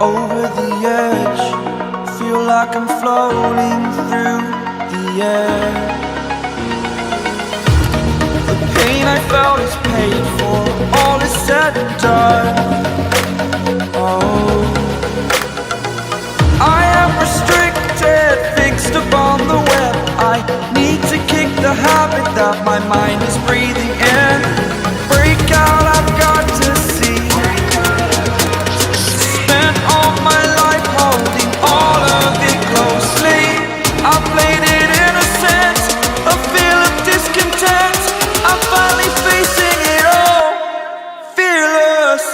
over the edge. Feel like I'm floating through the air. The pain I felt is paid for, all is said and done. Oh, I am restricted, fixed upon the web. I need to kick the habit that my mind is breathing in. Break out, I've got to see. Spent all my life holding all of it closely. I played it innocent, a feel of discontent. I'm finally facing it all, fearless.